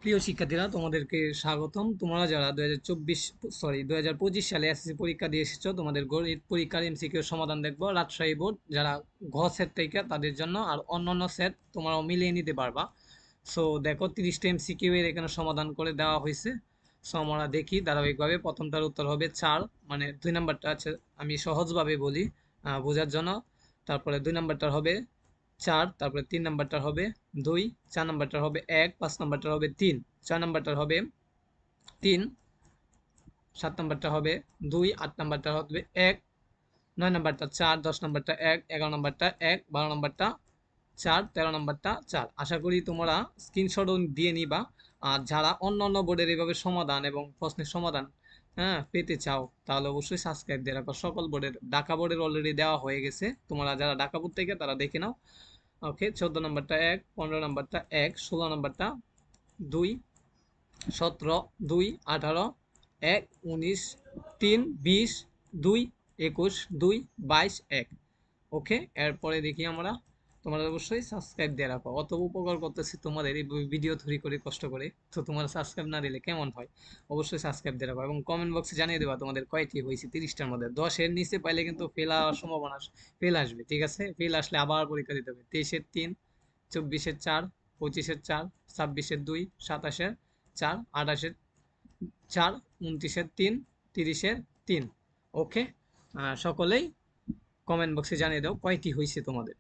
প্রিয় শিক্ষার্থীরা, তোমাদেরকে স্বাগতম। তোমরা যারা 2025 সালে এসএসসি পরীক্ষা দিয়ে এসেছো, তোমাদের গণিত পরীক্ষার এমসিকিউ সমাধান দেখবো। রাজশাহী বোর্ড যারা ঘ সেট থেকে তাদের জন্য, আর অন্যান্য সেট তোমরাও মিলিয়ে নিতে পারবা। সো দেখো, 30টা এমসিকিউ এর এখানে সমাধান করে দেওয়া হয়েছে। সো আমরা দেখি ধারাবাহিকভাবে। প্রথমটার উত্তর হবে 4, মানে 2 নাম্বারটা আছে, আমি সহজভাবে বলি বোঝার জন্য। তারপরে 2 নাম্বারটার হবে 4, তারপরে 3 নাম্বারটার হবে 2, 4 নাম্বারটার হবে 1, 5 নাম্বারটার হবে 3, 4 নাম্বারটার হবে 3, 7 নাম্বারটা হবে 2, 8 নাম্বারটা হবে 1, 9 নাম্বারটা 4, 10 নাম্বারটা 1, 11 নাম্বারটা 1, 12 নাম্বারটা 4, 13 নাম্বারটা 4। আশা করি তোমরা স্ক্রিনশটও দিয়ে নিবা। আর যারা অন্য অন্য বোর্ডের এইভাবে সমাধান এবং প্রশ্নের সমাধান পেতে চাও, তাহলে অবশ্যই সাবস্ক্রাইব দিয়ে রাখো। সকল বোর্ডের, ঢাকা বোর্ডের অলরেডি দেওয়া হয়ে গেছে, তোমরা যারা ঢাকা বোর্ড থেকে তারা দেখে নাও। ওকে, 14 নাম্বারটা 1, 15 নাম্বারটা 1, 16 নাম্বারটা 2, 17, 2, 18, 1, 19, 3, 20, 2, 21, 2, 22, 1। ওকে, এরপরে দেখি আমরা। তোমরা অবশ্যই সাবস্ক্রাইব দিয়ে রাখো, অত উপকার করতেছি তোমাদের এই ভিডিও তৈরি করে কষ্ট করে। তো তোমরা সাবস্ক্রাইব না দিলে কেমন হয়? অবশ্যই সাবস্ক্রাইব দিয়ে রাখো এবং কমেন্ট বক্সে জানিয়ে দেবা তোমাদের কয়টি হয়েছে। 30টার মধ্যে 10-এর নিচে পাইলে কিন্তু ফেল হওয়ার সম্ভাবনা, ফেল আসবে। ঠিক আছে, ফেল আসলে আবার পরীক্ষা দিতে হবে। 23-এর 3, 24-এর 4, 25-এর 4, 26-এর 2, 27-এর 4, 28-এর 4, 29-এর 3, 30-এর 3। ওকে, সকলেই কমেন্ট বক্সে জানিয়ে দাও কয়টি হয়েছে তোমাদের।